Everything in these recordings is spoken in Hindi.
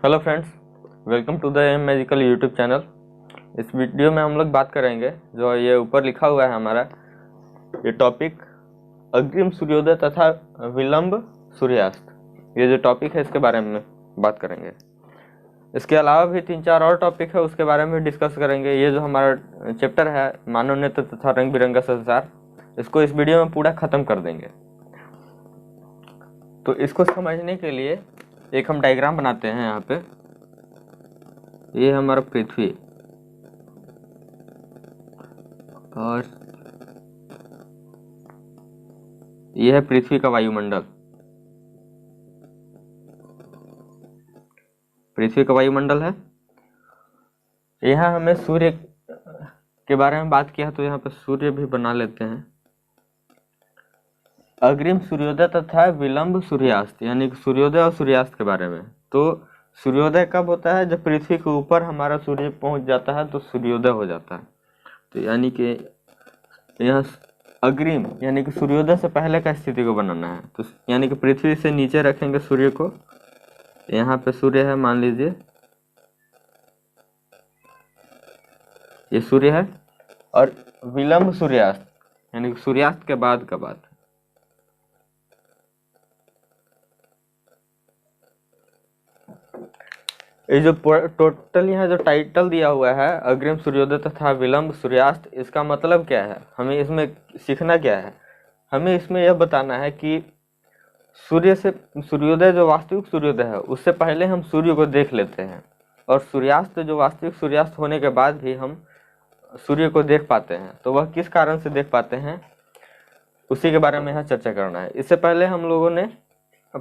Hello friends, welcome to the M magical YouTube channel. इस वीडियो में हम लोग बात करेंगे जो ये ऊपर लिखा हुआ है हमारा ये टॉपिक, अग्रिम सूर्योदय तथा विलंब सूर्यास्त। ये जो टॉपिक है इसके बारे में बात करेंगे। इसके अलावा भी 3-4 और टॉपिक है, उसके बारे में डिस्कस करेंगे। ये जो हमारा चैप्टर है मानव नेत्र तथा रंग बिरंगा संसार, इसको इस वीडियो में पूरा खत्म कर देंगे। तो इसको समझने के लिए एक हम डायग्राम बनाते हैं। यहाँ पे ये हमारा पृथ्वी और ये है पृथ्वी का वायुमंडल। पृथ्वी का वायुमंडल है। यहाँ हमें सूर्य के बारे में बात किया, तो यहाँ पे सूर्य भी बना लेते हैं। अग्रिम सूर्योदय तथा विलंब सूर्यास्त, यानी कि सूर्योदय और सूर्यास्त के बारे में। तो सूर्योदय कब होता है? जब पृथ्वी के ऊपर हमारा सूर्य पहुंच जाता है तो सूर्योदय हो जाता है। तो यानी कि यह अग्रिम यानी कि सूर्योदय से पहले का स्थिति को बनाना है। तो यानी कि पृथ्वी से नीचे रखेंगे सूर्य को। यहाँ पे सूर्य है, मान लीजिए ये सूर्य है। और विलंब सूर्यास्त यानी कि सूर्यास्त के बाद का बात। ये जो टोटल यहाँ जो टाइटल दिया हुआ है अग्रिम सूर्योदय तथा विलंब सूर्यास्त, इसका मतलब क्या है? हमें इसमें सीखना क्या है? हमें इसमें यह बताना है कि सूर्य से सूर्योदय जो वास्तविक सूर्योदय है उससे पहले हम सूर्य को देख लेते हैं, और सूर्यास्त जो वास्तविक सूर्यास्त होने के बाद भी हम सूर्य को देख पाते हैं। तो वह किस कारण से देख पाते हैं, उसी के बारे में यहाँ चर्चा करना है। इससे पहले हम लोगों ने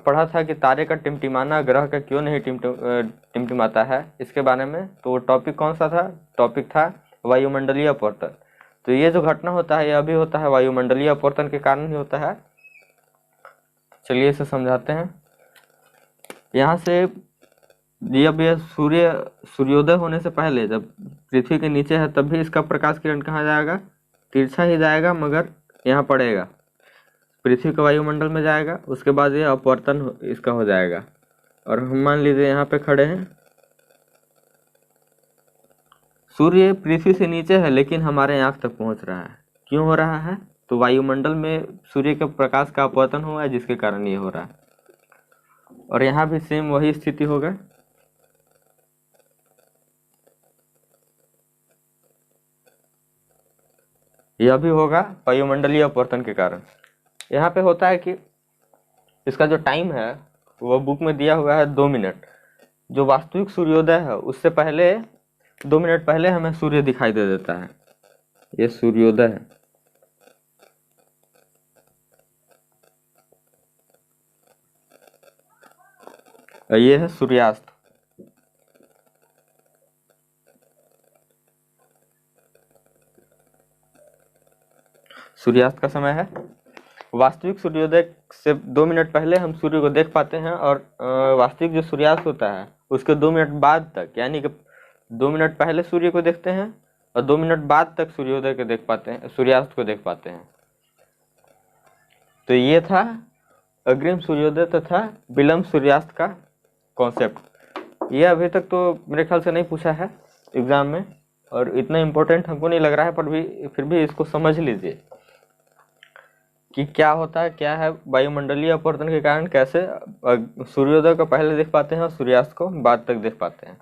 पढ़ा था कि तारे का टिमटिमाना ग्रह का क्यों नहीं टिमटिमाता है, इसके बारे में। तो वो टॉपिक कौन सा था? टॉपिक था वायुमंडलीय अपवर्तन। तो ये जो घटना होता है यह भी होता है वायुमंडलीय अपवर्तन के कारण ही होता है। चलिए इसे समझाते हैं। यहाँ से जब यह सूर्योदय होने से पहले जब पृथ्वी के नीचे है तब भी इसका प्रकाश किरण कहाँ जाएगा? तिरछा ही जाएगा, मगर यहाँ पड़ेगा, पृथ्वी के वायुमंडल में जाएगा। उसके बाद ये अपवर्तन इसका हो जाएगा। और हम मान लीजिए यहाँ पे खड़े हैं, सूर्य पृथ्वी से नीचे है लेकिन हमारे आँख तक पहुँच रहा है। क्यों हो रहा है? तो वायुमंडल में सूर्य के प्रकाश का अपवर्तन हुआ है, जिसके कारण ये हो रहा है। और यहाँ भी सेम वही स्थिति होगा। यह भी होगा वायुमंडलीय अपवर्तन के कारण। यहाँ पे होता है कि इसका जो टाइम है वह बुक में दिया हुआ है 2 मिनट। जो वास्तविक सूर्योदय है उससे पहले 2 मिनट पहले हमें सूर्य दिखाई दे देता है। ये सूर्योदय है। और ये है सूर्यास्त। सूर्यास्त का समय है। वास्तविक सूर्योदय से 2 मिनट पहले हम सूर्य को देख पाते हैं, और वास्तविक जो सूर्यास्त होता है उसके 2 मिनट बाद तक, यानी कि 2 मिनट पहले सूर्य को देखते हैं और 2 मिनट बाद तक सूर्योदय को देख पाते हैं, सूर्यास्त को देख पाते हैं। तो ये था अग्रिम सूर्योदय तथा विलंब सूर्यास्त का कॉन्सेप्ट। ये अभी तक तो मेरे ख्याल से नहीं पूछा है एग्जाम में, और इतना इम्पोर्टेंट हमको नहीं लग रहा है, पर फिर भी इसको समझ लीजिए कि क्या होता है, क्या है वायुमंडलीय अपवर्तन के कारण कैसे सूर्योदय को पहले देख पाते हैं और सूर्यास्त को बाद तक देख पाते हैं।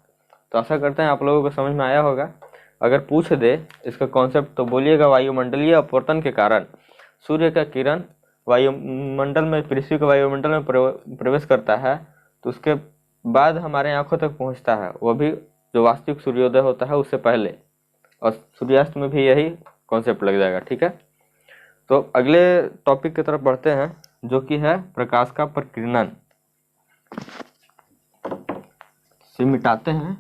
तो आशा करते हैं आप लोगों को समझ में आया होगा। अगर पूछ दे इसका कॉन्सेप्ट तो बोलिएगा वायुमंडलीय अपवर्तन के कारण सूर्य का किरण वायुमंडल में, पृथ्वी के वायुमंडल में प्रवेश करता है, तो उसके बाद हमारे आंखों तक पहुंचता है, वह भी जो वास्तविक सूर्योदय होता है उससे पहले। और सूर्यास्त में भी यही कॉन्सेप्ट लग जाएगा। ठीक है, तो अगले टॉपिक की तरफ बढ़ते हैं, जो कि है प्रकाश का प्रकीर्णन। से मिटाते हैं।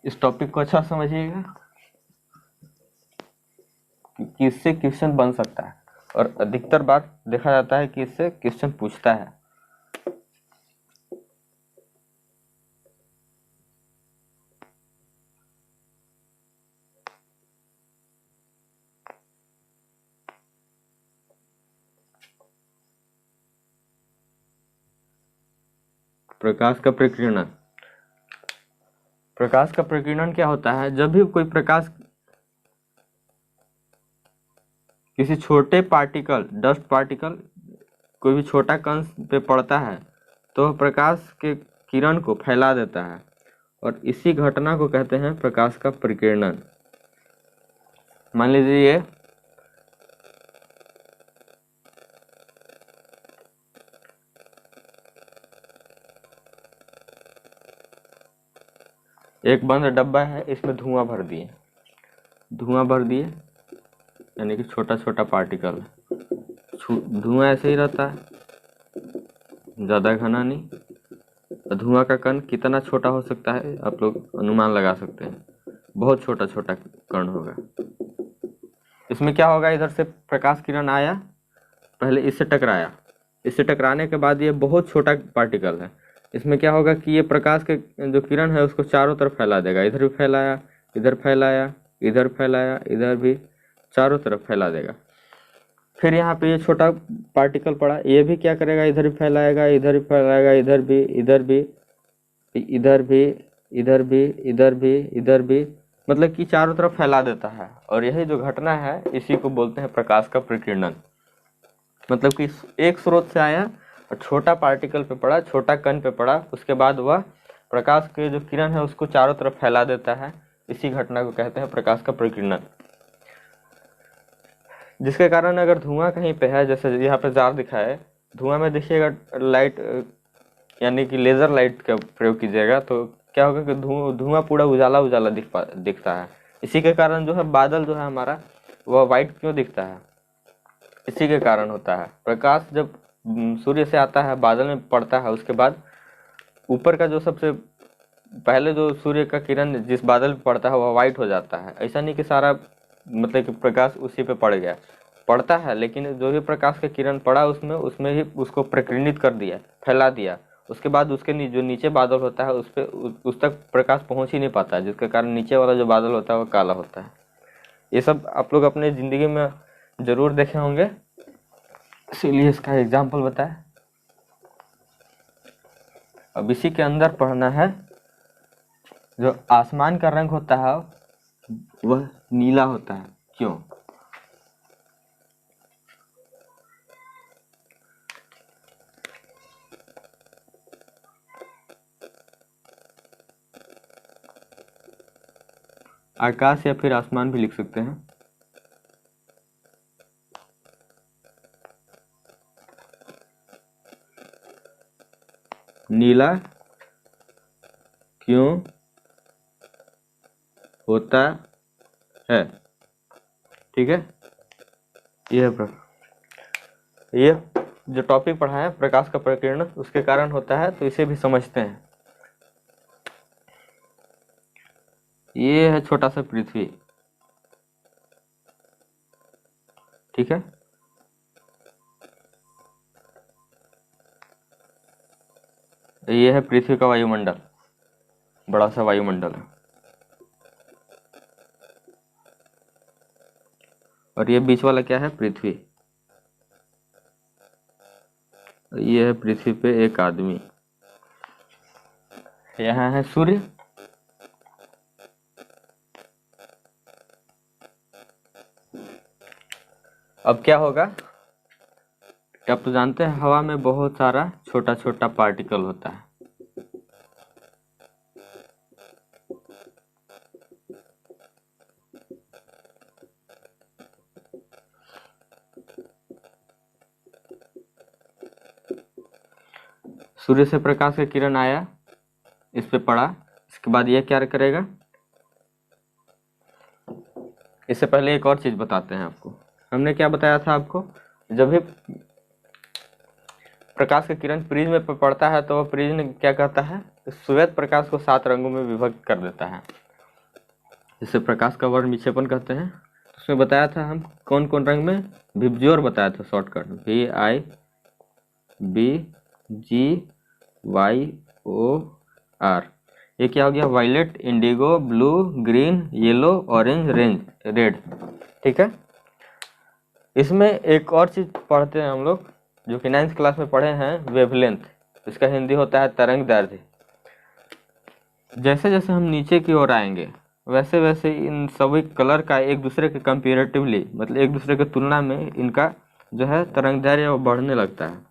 इस टॉपिक को अच्छा समझिएगा कि इससे क्वेश्चन बन सकता है, और अधिकतर बार देखा जाता है कि इससे क्वेश्चन पूछता है। प्रकाश का प्रकीर्णन। प्रकाश का प्रकीर्णन क्या होता है? जब भी कोई प्रकाश किसी छोटे पार्टिकल, डस्ट पार्टिकल, कोई भी छोटा कण पे पड़ता है तो प्रकाश के किरण को फैला देता है, और इसी घटना को कहते हैं प्रकाश का प्रकीर्णन। मान लीजिए एक बंद डब्बा है, इसमें धुआं भर दिए, यानी कि छोटा छोटा पार्टिकल। धुआं ऐसे ही रहता है, ज़्यादा घना नहीं। धुआं का कण कितना छोटा हो सकता है आप लोग अनुमान लगा सकते हैं, बहुत छोटा छोटा कण होगा। इसमें क्या होगा, इधर से प्रकाश किरण आया, पहले इससे टकराया, इससे टकराने के बाद ये बहुत छोटा पार्टिकल है, इसमें क्या होगा कि ये प्रकाश के जो किरण है उसको चारों तरफ फैला देगा। इधर भी फैलाया, इधर फैलाया, इधर फैलाया, इधर भी, चारों तरफ फैला देगा। फिर यहाँ पे ये छोटा पार्टिकल पड़ा, ये भी क्या करेगा, इधर भी फैलाएगा, इधर भी फैलाएगा, इधर भी, इधर भी, इधर भी, इधर भी, इधर भी, इधर भी, मतलब कि चारों तरफ फैला देता है। और यही जो घटना है इसी को बोलते हैं प्रकाश का प्रकीर्णन। मतलब कि एक स्रोत से आया और छोटा पार्टिकल पे पड़ा, छोटा कण पे पड़ा, उसके बाद वह प्रकाश के जो किरण है उसको चारों तरफ फैला देता है। इसी घटना को कहते हैं प्रकाश का प्रकीर्णन। जिसके कारण अगर धुआं कहीं पे है, जैसे यहाँ पे जार दिखा है, धुआं में देखिएगा लाइट यानी कि लेजर लाइट का प्रयोग कीजिएगा तो क्या होगा कि धुआं पूरा उजाला उजाला दिखता है। इसी के कारण जो है बादल जो है हमारा वह वाइट क्यों दिखता है, इसी के कारण होता है। प्रकाश जब सूर्य से आता है, बादल में पड़ता है, उसके बाद ऊपर का जो सबसे पहले जो सूर्य का किरण जिस बादल पे पड़ता है वह वाइट हो जाता है। ऐसा नहीं कि सारा मतलब कि प्रकाश उसी पे पड़ गया, पड़ता है, लेकिन जो भी प्रकाश का किरण पड़ा उसमें ही उसको प्रकीर्णित कर दिया, फैला दिया। उसके बाद उसके जो नीचे बादल होता है उस तक प्रकाश पहुंच ही नहीं पाता है, जिसके कारण नीचे वाला जो बादल होता है वो काला होता है। ये सब आप लोग अपने ज़िंदगी में ज़रूर देखे होंगे, इसीलिए इसका एग्जाम्पल बताया। अब इसी के अंदर पढ़ना है, जो आसमान का रंग होता है वह नीला होता है, क्यों? आकाश या फिर आसमान भी लिख सकते हैं। नीला क्यों होता है? ठीक है, ये जो टॉपिक पढ़ा है प्रकाश का प्रकीर्णन उसके कारण होता है, तो इसे भी समझते हैं। ये है छोटा सा पृथ्वी, ठीक है, ये है पृथ्वी का वायुमंडल, बड़ा सा वायुमंडल है। और ये बीच वाला क्या है, पृथ्वी। ये है पृथ्वी पे एक आदमी, यहाँ है सूर्य, अब क्या होगा, आप तो जानते हैं हवा में बहुत सारा छोटा छोटा पार्टिकल होता है। सूर्य से प्रकाश का किरण आया, इस पे पड़ा, इसके बाद यह क्या करेगा, इससे पहले एक और चीज बताते हैं आपको। हमने क्या बताया था आपको, जब भी प्रकाश का किरण प्रिज्म पर पड़ता है तो वह प्रिज्म क्या करता है, श्वेत प्रकाश को 7 रंगों में विभक्त कर देता है, जिसे प्रकाश का वर्ण विक्षेपण कहते हैं। उसमें बताया था हम कौन कौन रंग में, विबज्योर बताया था, शॉर्टकट VIBGYOR। ये क्या हो गया, violet, indigo, blue, green, yellow, orange, red, ठीक है। इसमें एक और चीज पढ़ते हैं हम लोग, जो कि 9th क्लास में पढ़े हैं, वेवलेंथ। इसका हिंदी होता है तरंग दैर्ध्य। जैसे जैसे हम नीचे की ओर आएंगे वैसे वैसे इन सभी कलर का एक दूसरे के कंपेरेटिवली, मतलब एक दूसरे की तुलना में इनका जो है तरंग दैर्ध्य वो बढ़ने लगता है।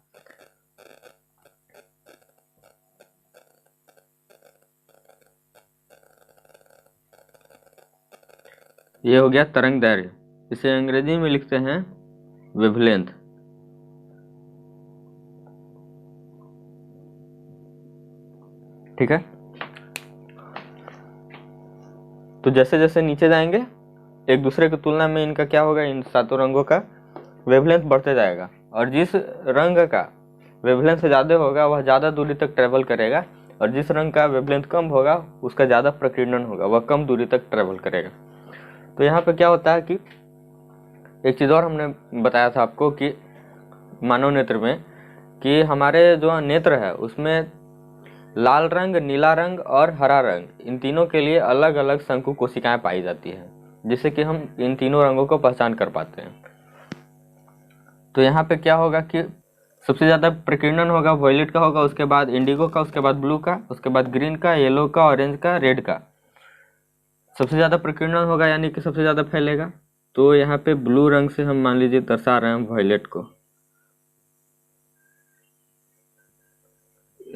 ये हो गया तरंग दैर्ध्य। इसे अंग्रेजी में लिखते हैं वेवलेंथ। ठीक है, तो जैसे जैसे नीचे जाएंगे एक दूसरे की तुलना में इनका क्या होगा, इन सातों रंगों का वेवलेंथ बढ़ते जाएगा, और जिस रंग का वेवलेंथ से ज़्यादा होगा वह ज़्यादा दूरी तक ट्रेवल करेगा, और जिस रंग का वेवलेंथ कम होगा उसका ज़्यादा प्रकीर्णन होगा, वह कम दूरी तक ट्रेवल करेगा। तो यहाँ पे क्या होता है कि एक चीज़ और हमने बताया था आपको कि मानव नेत्र में कि हमारे जो नेत्र है उसमें लाल रंग, नीला रंग और हरा रंग, इन तीनों के लिए अलग अलग शंकु कोशिकाएं पाई जाती हैं, जिससे कि हम इन तीनों रंगों को पहचान कर पाते हैं। तो यहाँ पे क्या होगा कि सबसे ज़्यादा प्रकीर्णन होगा वॉयलेट का होगा, उसके बाद इंडिगो का, उसके बाद ब्लू का, उसके बाद ग्रीन का, येलो का, ऑरेंज का, रेड का सबसे ज़्यादा प्रकीर्णन होगा, यानी कि सबसे ज़्यादा फैलेगा। तो यहाँ पे ब्लू रंग से हम मान लीजिए दर्शा रहे हैं वॉयलेट को,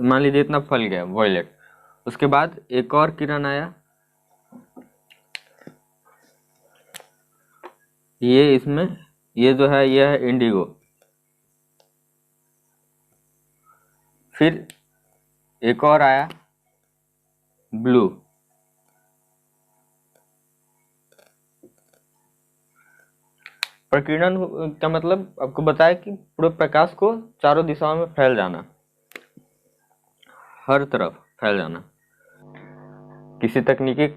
मान लीजिए इतना फैल गया वॉयलेट। उसके बाद एक और किरण आया, ये इसमें ये जो है ये है इंडिगो। फिर एक और आया ब्लू। प्रकीर्णन का मतलब आपको बताया कि पूरे प्रकाश को चारों दिशाओं में फैल जाना, हर तरफ फैल जाना। किसी तकनीकी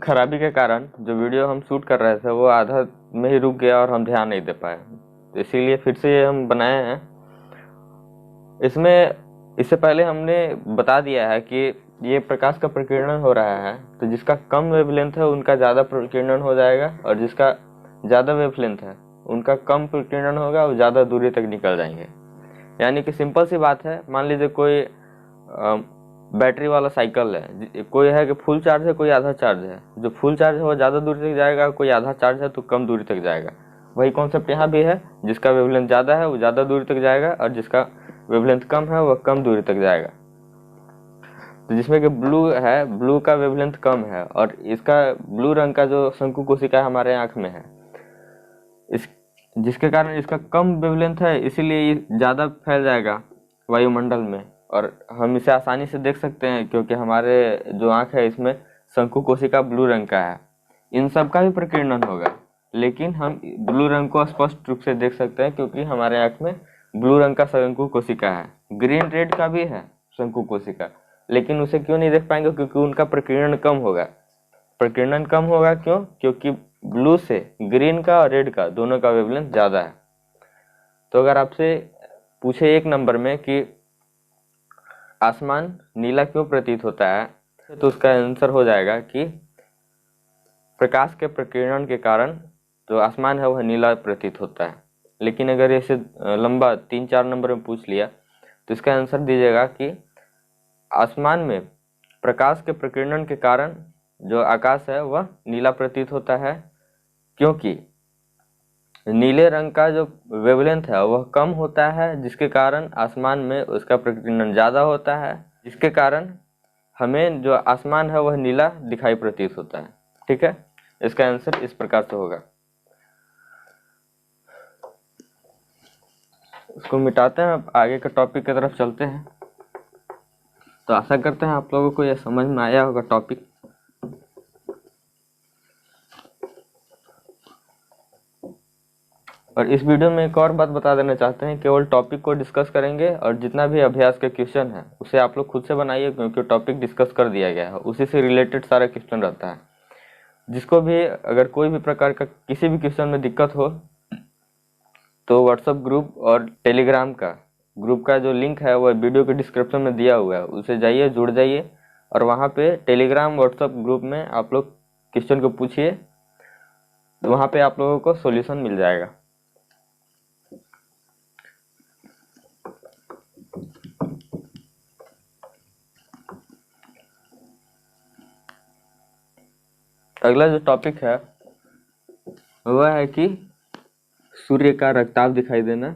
खराबी के कारण जो वीडियो हम शूट कर रहे थे वो आधा में ही रुक गया और हम ध्यान नहीं दे पाए, तो इसीलिए फिर से ये हम बनाए हैं। इसमें इससे पहले हमने बता दिया है कि ये प्रकाश का प्रकीर्णन हो रहा है, तो जिसका कम वेवलेंथ है उनका ज़्यादा प्रकीर्णन हो जाएगा, और जिसका ज़्यादा वेवलेंथ है उनका कम प्रकीर्णन होगा और ज़्यादा दूरी तक निकल जाएंगे। यानी कि सिंपल सी बात है, मान लीजिए कोई बैटरी वाला साइकिल है, कोई है कि फुल चार्ज है, कोई आधा चार्ज है। जो फुल चार्ज है वो ज़्यादा दूरी तक जाएगा, कोई आधा चार्ज है तो कम दूरी तक जाएगा। वही कॉन्सेप्ट यहाँ भी है, जिसका वेवलेंथ ज़्यादा है वो ज़्यादा दूरी तक जाएगा, और जिसका वेवलेंथ कम है वह कम दूरी तक जाएगा। तो जिसमें कि ब्लू है, ब्लू का वेवलेंथ कम है, और इसका ब्लू रंग का जो शंकु कोशिका हमारे आँख में है, इस जिसके कारण इसका कम वेवलेंथ है, इसीलिए ये ज़्यादा फैल जाएगा वायुमंडल में, और हम इसे आसानी से देख सकते हैं क्योंकि हमारे जो आँख है इसमें शंकु कोशिका ब्लू रंग का है। इन सब का भी प्रकीर्णन होगा, लेकिन हम ब्लू रंग को स्पष्ट रूप से देख सकते हैं क्योंकि हमारे आँख में ब्लू रंग का शंकु कोशिका है। ग्रीन रेड का भी है शंकु कोशिका, लेकिन उसे क्यों नहीं देख पाएंगे, क्योंकि उनका प्रकीर्णन कम होगा। प्रकीर्णन कम होगा क्यों, क्योंकि ब्लू से ग्रीन का और रेड का दोनों का वेवलेंथ ज़्यादा है। तो अगर आपसे पूछे एक नंबर में कि आसमान नीला क्यों प्रतीत होता है, तो उसका आंसर हो जाएगा कि प्रकाश के प्रकीर्णन के कारण जो आसमान है वह नीला प्रतीत होता है। लेकिन अगर इसे लंबा 3-4 नंबर में पूछ लिया तो इसका आंसर दीजिएगा कि आसमान में प्रकाश के प्रकीर्णन के कारण जो आकाश है वह नीला प्रतीत होता है, क्योंकि नीले रंग का जो वेवलेंथ है वह कम होता है, जिसके कारण आसमान में उसका प्रकीर्णन ज़्यादा होता है, जिसके कारण हमें जो आसमान है वह नीला दिखाई प्रतीत होता है। ठीक है, इसका आंसर इस प्रकार से होगा। इसको मिटाते हैं, अब आगे के टॉपिक की तरफ चलते हैं। तो आशा करते हैं आप लोगों को यह समझ में आया होगा टॉपिक। और इस वीडियो में एक और बात बता देना चाहते हैं, केवल टॉपिक को डिस्कस करेंगे और जितना भी अभ्यास के क्वेश्चन है उसे आप लोग खुद से बनाइए, क्योंकि टॉपिक डिस्कस कर दिया गया है, उसी से रिलेटेड सारा क्वेश्चन रहता है। जिसको भी अगर कोई भी प्रकार का किसी भी क्वेश्चन में दिक्कत हो तो व्हाट्सएप ग्रुप और टेलीग्राम का ग्रुप का जो लिंक है वह वीडियो के डिस्क्रिप्शन में दिया हुआ है, उसे जाइए, जुड़ जाइए, और वहाँ पे टेलीग्राम व्हाट्सएप ग्रुप में आप लोग क्वेश्चन को पूछिए, तो वहाँ पे आप लोगों को सॉल्यूशन मिल जाएगा। अगला जो टॉपिक है वह है कि सूर्य का रक्ताभ दिखाई देना।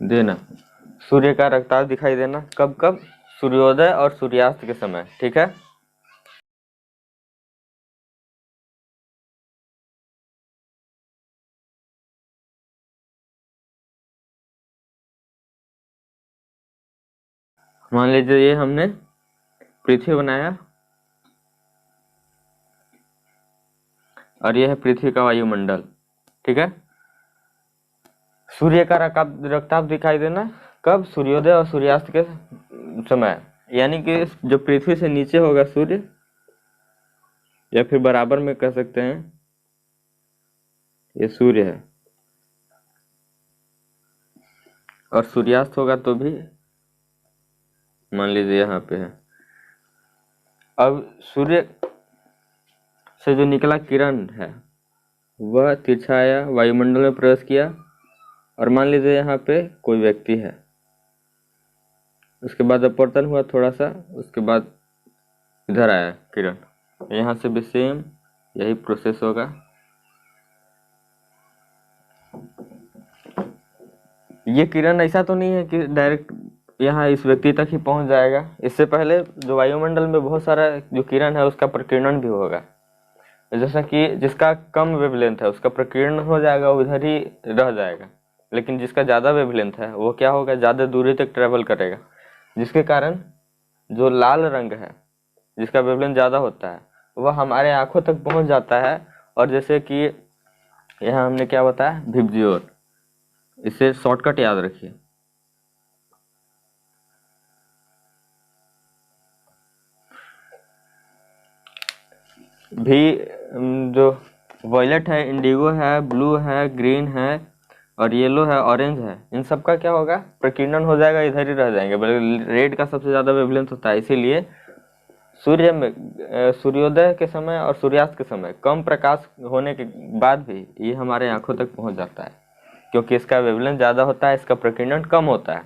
देना सूर्य का रक्ताभ दिखाई देना कब कब? सूर्योदय और सूर्यास्त के समय। ठीक है, मान लीजिए ये हमने पृथ्वी बनाया और यह है पृथ्वी का वायुमंडल। ठीक है, सूर्य का रक्ताभ दिखाई देना कब? सूर्योदय और सूर्यास्त के समय, यानी कि जो पृथ्वी से नीचे होगा सूर्य, या फिर बराबर में कह सकते हैं ये सूर्य है, और सूर्यास्त होगा तो भी मान लीजिए यहाँ पे है। अब सूर्य से जो निकला किरण है वह तिरछा आया, वायुमंडल में प्रवेश किया, और मान लीजिए यहाँ पे कोई व्यक्ति है, उसके बाद अपवर्तन हुआ थोड़ा सा, उसके बाद इधर आया किरण, यहाँ से भी सेम यही प्रोसेस होगा। ये किरण ऐसा तो नहीं है कि डायरेक्ट यहाँ इस व्यक्ति तक ही पहुंच जाएगा, इससे पहले जो वायुमंडल में बहुत सारा जो किरण है उसका प्रकीर्णन भी होगा। जैसा कि जिसका कम वेवलेंथ है उसका प्रकीर्णन हो जाएगा, वो इधर ही रह जाएगा, लेकिन जिसका ज़्यादा वेवलेंथ है वो क्या होगा, ज़्यादा दूरी तक ट्रेवल करेगा, जिसके कारण जो लाल रंग है जिसका वेवलेंथ ज़्यादा होता है वह हमारे आंखों तक पहुंच जाता है। और जैसे कि यहाँ हमने क्या बताया, विबजियोर, इसे शॉर्टकट याद रखिए। भी जो वॉयलेट है, इंडिगो है, ब्लू है, ग्रीन है और येलो है, ऑरेंज है, इन सब का क्या होगा, प्रकीर्णन हो जाएगा, इधर ही रह जाएंगे। बल्कि रेड का सबसे ज़्यादा वेवलेंथ होता है, इसीलिए सूर्य में सूर्योदय के समय और सूर्यास्त के समय कम प्रकाश होने के बाद भी ये हमारे आंखों तक पहुंच जाता है, क्योंकि इसका वेवलेंथ ज़्यादा होता है, इसका प्रकीर्णन कम होता है।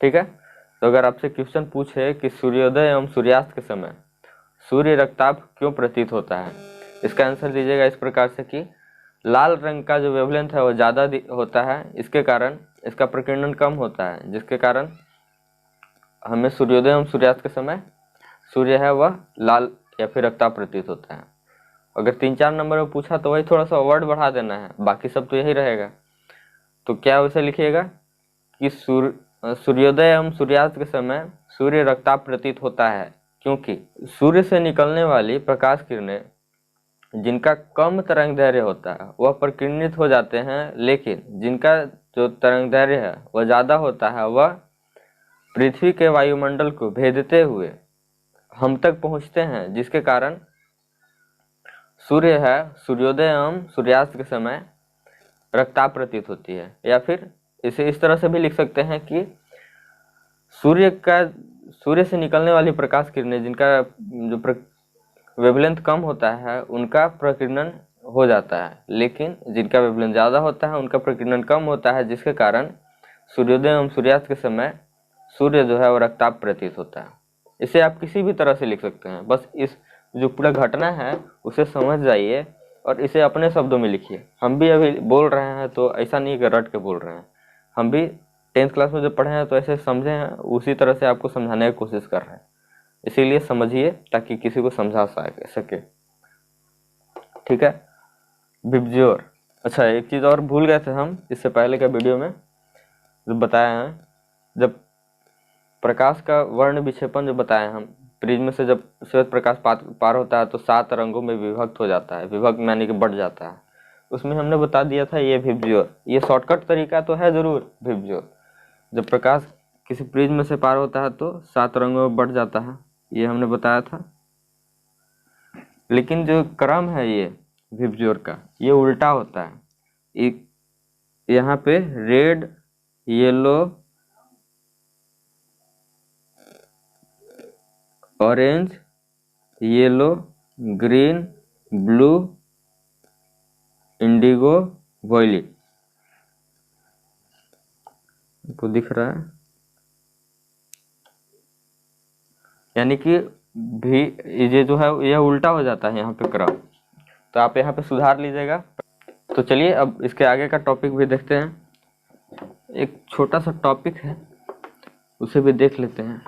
ठीक है, तो अगर आपसे क्वेश्चन पूछे कि सूर्योदय एवं सूर्यास्त के समय सूर्य रक्ताभ क्यों प्रतीत होता है, इसका आंसर दीजिएगा इस प्रकार से कि लाल रंग का जो वेवलेंथ है वो ज़्यादा होता है, इसके कारण इसका प्रकीर्णन कम होता है, जिसके कारण हमें सूर्योदय एवं सूर्यास्त के समय सूर्य है वह लाल या फिर रक्ताभ प्रतीत होता है। अगर 3-4 नंबर में पूछा तो वही थोड़ा सा वर्ड बढ़ा देना है, बाकी सब तो यही रहेगा। तो क्या वैसे लिखिएगा कि सूर्योदय एवं सूर्यास्त के समय सूर्य रक्ताभ प्रतीत होता है, क्योंकि सूर्य से निकलने वाली प्रकाश किरणें जिनका कम तरंग दैर्घ्य होता है वह प्रकीर्णित हो जाते हैं, लेकिन जिनका जो तरंग दैर्घ्य है वह ज़्यादा होता है वह पृथ्वी के वायुमंडल को भेदते हुए हम तक पहुंचते हैं, जिसके कारण सूर्य है सूर्योदय एवं सूर्यास्त के समय रक्ताभ प्रतीत होती है। या फिर इसे इस तरह से भी लिख सकते हैं कि सूर्य से निकलने वाली प्रकाश किरणें जिनका जो वेवलेंथ कम होता है उनका प्रकीर्णन हो जाता है, लेकिन जिनका वेवलेंथ ज़्यादा होता है उनका प्रकीर्णन कम होता है, जिसके कारण सूर्योदय एवं सूर्यास्त के समय सूर्य जो है वो रक्ताभ प्रतीत होता है। इसे आप किसी भी तरह से लिख सकते हैं, बस इस जो पूरा घटना है उसे समझ जाइए और इसे अपने शब्दों में लिखिए। हम भी अभी बोल रहे हैं तो ऐसा नहीं कि रट के बोल रहे हैं, हम भी 10th क्लास में जब पढ़े हैं तो ऐसे समझे हैं, उसी तरह से आपको समझाने की कोशिश कर रहे हैं। इसीलिए समझिए ताकि किसी को समझा सके। ठीक है, विबजियोर। अच्छा, एक चीज़ और भूल गए थे हम इससे पहले का वीडियो में जो बताया है, जब प्रकाश का वर्ण विक्षेपण जो बताया हम, प्रिज्म से जब श्वेत प्रकाश पार होता है तो 7 रंगों में विभक्त हो जाता है, विभक्त यानी कि बढ़ जाता है, उसमें हमने बता दिया था ये विबजियोर। ये शॉर्टकट तरीका तो है ज़रूर विबजियोर। जब प्रकाश किसी प्रिज्म से पार होता है तो 7 रंगों में बढ़ जाता है, ये हमने बताया था। लेकिन जो क्रम है ये विबजियोर का ये उल्टा होता है। एक यहाँ पे red, yellow, orange, yellow, green, blue, indigo, violet. आपको दिख रहा है, यानी कि भी ये जो है यह उल्टा हो जाता है यहाँ पे क्रम, तो आप यहाँ पे सुधार लीजिएगा। तो चलिए अब इसके आगे का टॉपिक भी देखते हैं। एक छोटा सा टॉपिक है, उसे भी देख लेते हैं।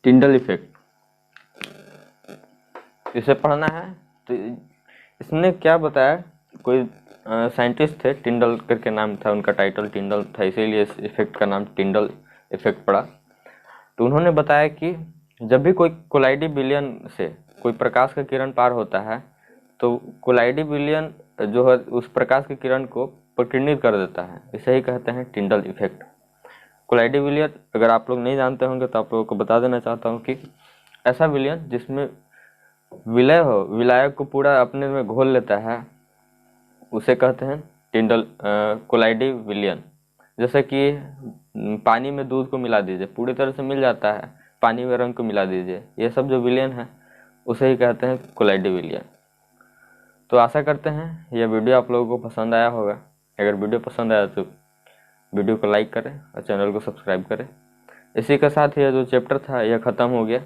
टिंडल इफेक्ट, इसे पढ़ना है। तो इसने क्या बताया, कोई साइंटिस्ट थे, टिंडल करके नाम था उनका, टाइटल टिंडल था, इसीलिए इस इफेक्ट का नाम टिंडल इफेक्ट पड़ा। तो उन्होंने बताया कि जब भी कोई कोलाइडी विलयन से कोई प्रकाश का किरण पार होता है, तो कोलाइडी विलयन जो है उस प्रकाश के किरण को प्रतिनिधित्व कर देता है, इसे ही कहते हैं टिंडल इफेक्ट। कोलाइडी विलयन अगर आप लोग नहीं जानते होंगे तो आप लोगों को बता देना चाहता हूँ कि ऐसा विलयन जिसमें विलय हो, विलायक को पूरा अपने में घोल लेता है, उसे कहते हैं टिंडल कोलाइडी विलयन। जैसे कि पानी में दूध को मिला दीजिए, पूरी तरह से मिल जाता है, पानी में रंग को मिला दीजिए, ये सब जो विलयन है उसे ही कहते हैं कोलाइडी विलयन। तो आशा करते हैं यह वीडियो आप लोगों को पसंद आया होगा। अगर वीडियो पसंद आया तो वीडियो को लाइक करें और चैनल को सब्सक्राइब करें। इसी के साथ यह जो चैप्टर था यह ख़त्म हो गया।